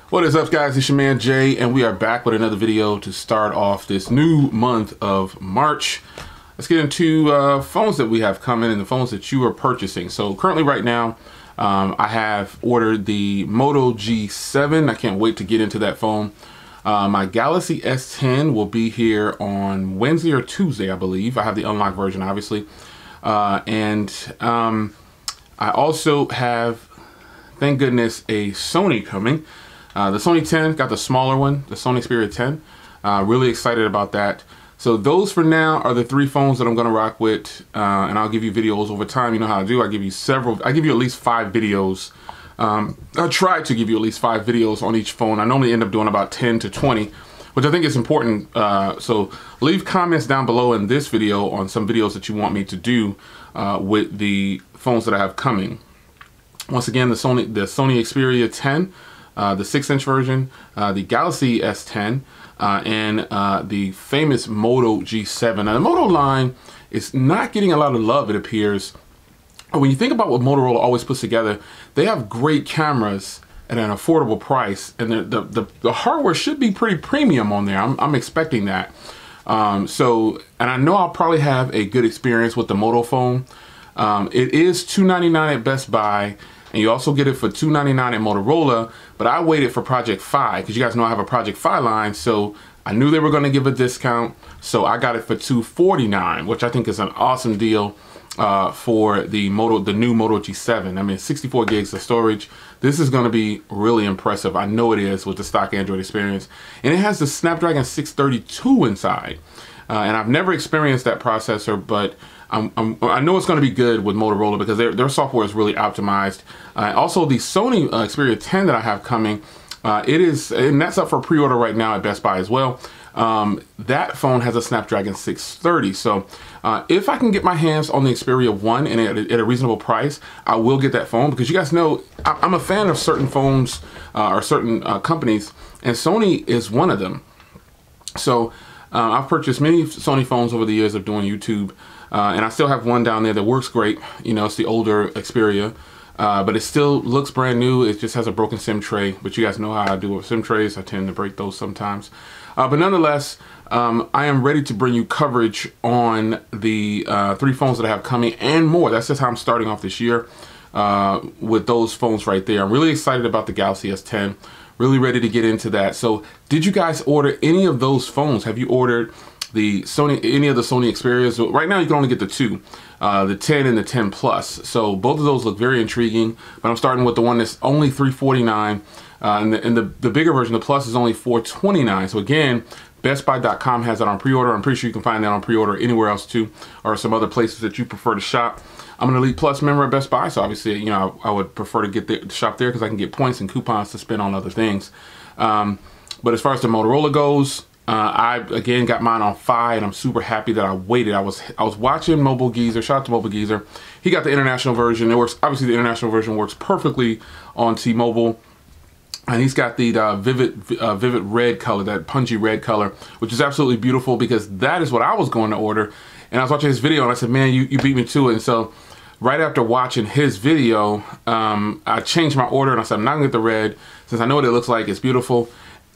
What is up, guys? It's your man Jay, and we are back with another video to start off this new month of March. Let's get into phones that we have coming and the phones that you are purchasing. So currently right now, I have ordered the Moto G7. I can't wait to get into that phone. My Galaxy S10 will be here on Wednesday or Tuesday, I believe. I have the unlocked version, obviously. I also have, thank goodness, a Sony coming. The Sony 10, got the smaller one, the Sony Xperia 10. Really excited about that. So those for now are the three phones that I'm gonna rock with, and I'll give you videos over time. You know how I do. I give you at least 5 videos. I try to give you at least 5 videos on each phone. I normally end up doing about 10 to 20, which I think is important. So leave comments down below in this video on some videos that you want me to do with the phones that I have coming. Once again, the Sony Xperia 10, the 6-inch version, the Galaxy S10, and the famous Moto G7. Now the Moto line is not getting a lot of love, it appears. When you think about what Motorola always puts together, they have great cameras at an affordable price, and the hardware should be pretty premium on there. I'm expecting that. And I know I'll probably have a good experience with the Moto phone. It is $299 at Best Buy, and you also get it for $299 at Motorola, but I waited for Project Fi, because you guys know I have a Project Fi line, so I knew they were going to give a discount, so I got it for $249, which I think is an awesome deal for the new Moto G7. I mean, 64 gigs of storage. This is going to be really impressive. I know it is with the stock Android experience. And it has the Snapdragon 632 inside. And I've never experienced that processor, but I know it's going to be good with Motorola because their software is really optimized. Also, the Sony Xperia 10 that I have coming, and that's up for pre-order right now at Best Buy as well. That phone has a Snapdragon 630. So if I can get my hands on the Xperia 1 and at a reasonable price, I will get that phone, because you guys know I'm a fan of certain phones or certain companies, and Sony is one of them. So I've purchased many Sony phones over the years of doing YouTube, and I still have one down there that works great. You know, it's the older Xperia, but it still looks brand new. It just has a broken SIM tray, but you guys know how I do with SIM trays. I tend to break those sometimes. But nonetheless, I am ready to bring you coverage on the 3 phones that I have coming and more. That's just how I'm starting off this year with those phones right there. I'm really excited about the Galaxy S10. Really ready to get into that. So did you guys order any of those phones? Have you ordered any of the Sony Xperias? Right now you can only get the 2, the 10 and the 10 Plus. So both of those look very intriguing, but I'm starting with the one that's only $349, and the bigger version, the Plus, is only $429. So again, BestBuy.com has that on pre-order. I'm pretty sure you can find that on pre-order anywhere else too, or some other places that you prefer to shop. I'm an Elite Plus member at Best Buy, so obviously, you know, I would prefer to shop there because I can get points and coupons to spend on other things. But as far as the Motorola goes, I again got mine on Fi, and I'm super happy that I waited. I was watching Mobile Geezer. Shout out to Mobile Geezer. He got the international version. It works. Obviously, the international version works perfectly on T-Mobile. And he's got the vivid red color, that punchy red color, which is absolutely beautiful, because that is what I was going to order. And I was watching his video and I said, man, you beat me to it. And so right after watching his video, I changed my order and I said, I'm not gonna get the red, since I know what it looks like. It's beautiful.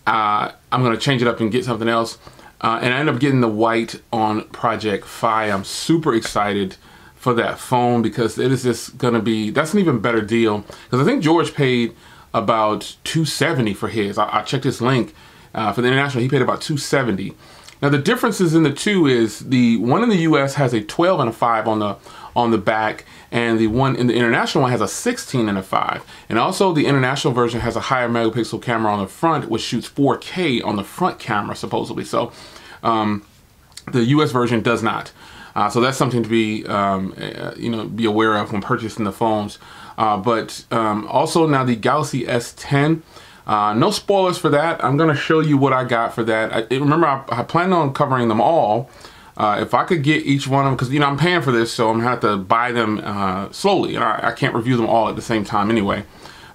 I'm gonna change it up and get something else. And I ended up getting the white on Project Fi. I'm super excited for that phone, because it is just gonna be, that's an even better deal. Because I think George paid about $270 for his. I checked his link for the international. He paid about $270. Now the differences in the two is the one in the US has a 12 and a 5 on the back, and the one in the international one has a 16 and a 5. And also the international version has a higher megapixel camera on the front, which shoots 4K on the front camera supposedly. So the US version does not. So that's something to be be aware of when purchasing the phones. Also now the Galaxy S10. No spoilers for that. I'm going to show you what I got for that. Remember, I planned on covering them all. If I could get each one of them, because, you know, I'm paying for this, so I'm going to have to buy them slowly. And I can't review them all at the same time anyway.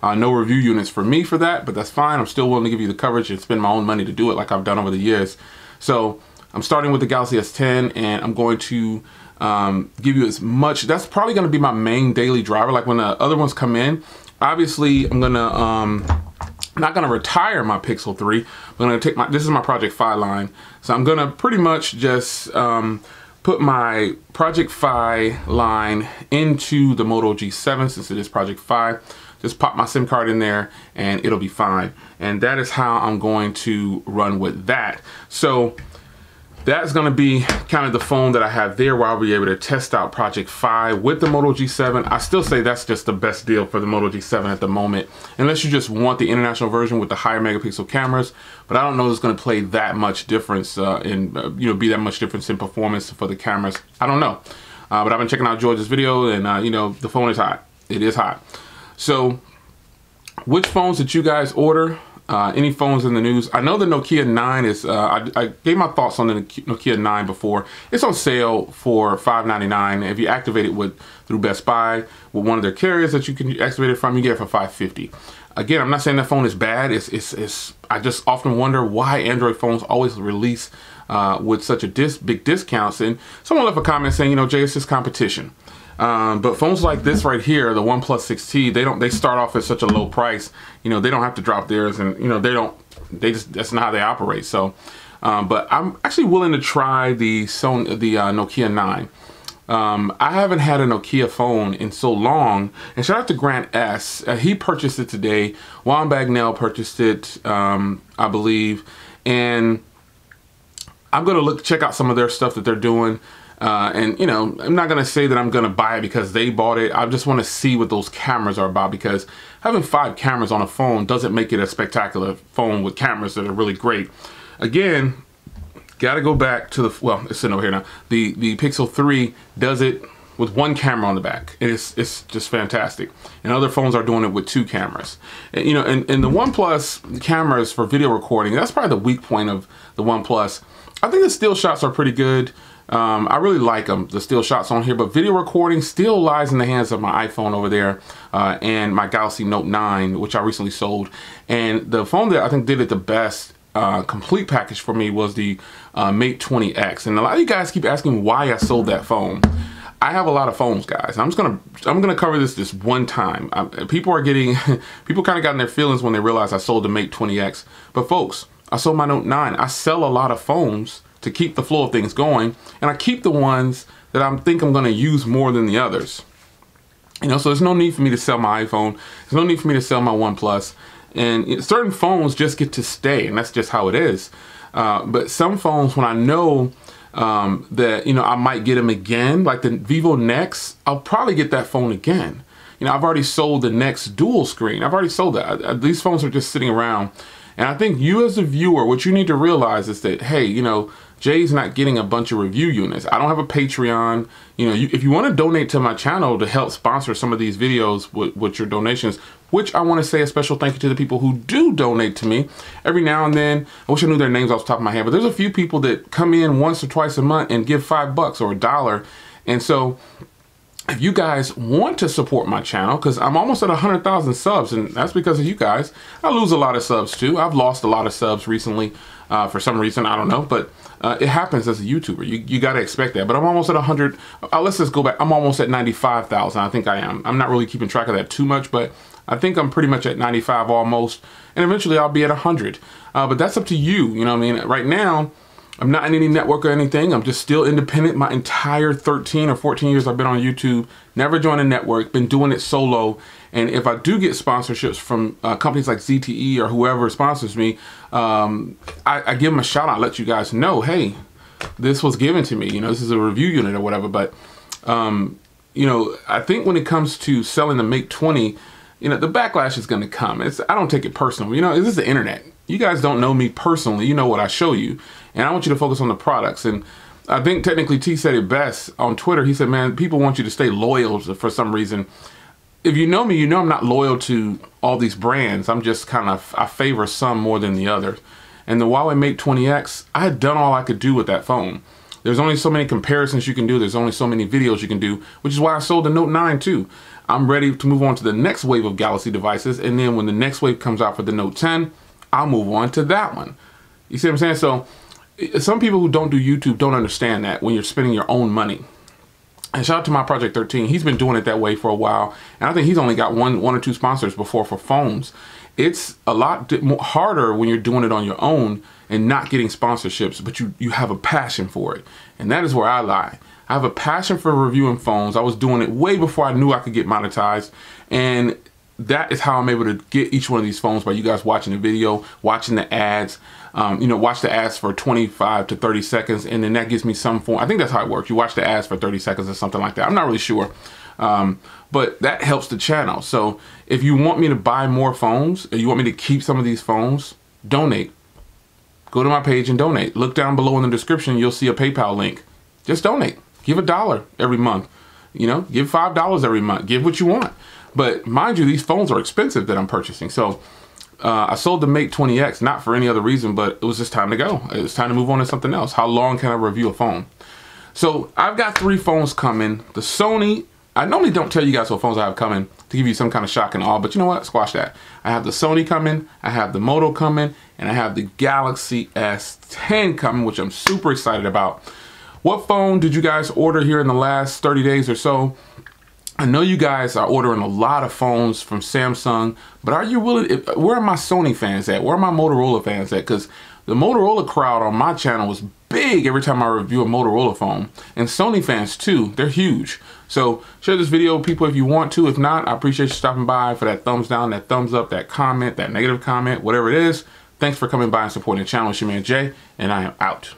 No review units for me for that, but that's fine. I'm still willing to give you the coverage and spend my own money to do it like I've done over the years. So I'm starting with the Galaxy S10, and I'm going to give you as much. That's probably going to be my main daily driver. Like when the other ones come in, obviously I'm going to I'm not going to retire my Pixel 3. I'm going to take this is my Project Fi line. So I'm going to pretty much just put my Project Fi line into the Moto G7 since it is Project Fi. Just pop my SIM card in there and it'll be fine. And that is how I'm going to run with that. So that's going to be kind of the phone that I have there where I'll be able to test out Project Fi with the Moto G7. I still say that's just the best deal for the Moto G7 at the moment, unless you just want the international version with the higher megapixel cameras. But I don't know it's going to play that much difference be that much difference in performance for the cameras. I don't know. But I've been checking out George's video and, the phone is hot. It is hot. So which phones did you guys order? Any phones in the news? I know the Nokia 9 is, I gave my thoughts on the Nokia 9 before. It's on sale for $599. If you activate it through Best Buy with one of their carriers that you can activate it from, you get it for $550. Again, I'm not saying that phone is bad. I just often wonder why Android phones always release with such a big discounts. And someone left a comment saying, Jay, it's just competition. But phones like this right here, the OnePlus 6T, they start off at such a low price. They don't have to drop theirs, and that's not how they operate. So, but I'm actually willing to try the Nokia 9. I haven't had a Nokia phone in so long, and shout out to Grant S. He purchased it today. Juan Bagnell purchased it, I believe, and I'm gonna check out some of their stuff that they're doing. I'm not going to say that I'm going to buy it because they bought it. I just want to see what those cameras are about, because having 5 cameras on a phone doesn't make it a spectacular phone with cameras that are really great. Again, got to go back to it's sitting over here now. The Pixel 3 does it with 1 camera on the back. It's just fantastic. And other phones are doing it with 2 cameras. And, and the OnePlus cameras for video recording, that's probably the weak point of the OnePlus. I think the still shots are pretty good. I really like them, the still shots on here, but video recording still lies in the hands of my iPhone over there and my Galaxy Note 9, which I recently sold. And the phone that I think did it the best complete package for me was the Mate 20X. And a lot of you guys keep asking why I sold that phone. I have a lot of phones, guys. I'm gonna cover this one time. People kind of got in their feelings when they realized I sold the Mate 20X. But folks, I sold my Note 9. I sell a lot of phones to keep the flow of things going, and I keep the ones that I think I'm going to use more than the others. So there's no need for me to sell my iPhone. There's no need for me to sell my OnePlus. And certain phones just get to stay, and that's just how it is. But some phones, when I know that I might get them again, like the Vivo Nex, I'll probably get that phone again. I've already sold the Nex dual screen. I've already sold that. These phones are just sitting around. And I think you as a viewer, what you need to realize is that, hey, Jay's not getting a bunch of review units. I don't have a Patreon. If you want to donate to my channel to help sponsor some of these videos with your donations, which I want to say a special thank you to the people who do donate to me every now and then. I wish I knew their names off the top of my head, but there's a few people that come in once or twice a month and give $5 or $1. And so if you guys want to support my channel, because I'm almost at 100,000 subs, and that's because of you guys. I lose a lot of subs too. I've lost a lot of subs recently for some reason, I don't know, but it happens as a YouTuber. You got to expect that. But I'm almost at 100. Let's just go back. I'm almost at 95,000. I think I am. I'm not really keeping track of that too much, but I think I'm pretty much at 95 almost. And eventually I'll be at 100. But that's up to you. You know what I mean? Right now, I'm not in any network or anything. I'm just still independent. My entire 13 or 14 years I've been on YouTube, never joined a network, been doing it solo. And if I do get sponsorships from companies like ZTE or whoever sponsors me, I give them a shout out, let you guys know, hey, this was given to me. This is a review unit or whatever. But, I think when it comes to selling the Mate 20, the backlash is going to come. I don't take it personal. This is the internet. You guys don't know me personally. You know what I show you. And I want you to focus on the products. And I think technically T said it best on Twitter. He said, man, people want you to stay loyal for some reason. If you know me, you know I'm not loyal to all these brands. I'm just I favor some more than the others. And the Huawei Mate 20X, I had done all I could do with that phone. There's only so many comparisons you can do. There's only so many videos you can do, which is why I sold the Note 9 too. I'm ready to move on to the next wave of Galaxy devices. And then when the next wave comes out for the Note 10, I'll move on to that one. You see what I'm saying? So some people who don't do YouTube don't understand that when you're spending your own money. And shout out to my Project 13. He's been doing it that way for a while. And I think he's only got one or two sponsors before for phones. It's a lot harder when you're doing it on your own and not getting sponsorships, but you have a passion for it. And that is where I lie. I have a passion for reviewing phones. I was doing it way before I knew I could get monetized. And that is how I'm able to get each one of these phones, by you guys watching the video, watching the ads. You know, watch the ads for 25 to 30 seconds, and then that gives me some form. I think that's how it works. You watch the ads for 30 seconds or something like that. I'm not really sure. But that helps the channel. So if you want me to buy more phones, or you want me to keep some of these phones, donate. Go to my page and donate. Look down below in the description. You'll see a PayPal link. Just donate. Give $1 every month. You know, give $5 every month. Give what you want. But mind you, these phones are expensive that I'm purchasing. So I sold the Mate 20X, not for any other reason, but it was just time to go. It's time to move on to something else. How long can I review a phone? So I've got 3 phones coming. The Sony, I normally don't tell you guys what phones I have coming to give you some kind of shock and awe, but you know what? Squash that. I have the Sony coming, I have the Moto coming, and I have the Galaxy S10 coming, which I'm super excited about. What phone did you guys order here in the last 30 days or so? I know you guys are ordering a lot of phones from Samsung, but are you willing? Where are my Sony fans at? Where are my Motorola fans at? Because the Motorola crowd on my channel was big every time I review a Motorola phone. And Sony fans too, they're huge. So share this video with people if you want to. If not, I appreciate you stopping by, for that thumbs down, that thumbs up, that comment, that negative comment, whatever it is. Thanks for coming by and supporting the channel. It's your man Jay, and I am out.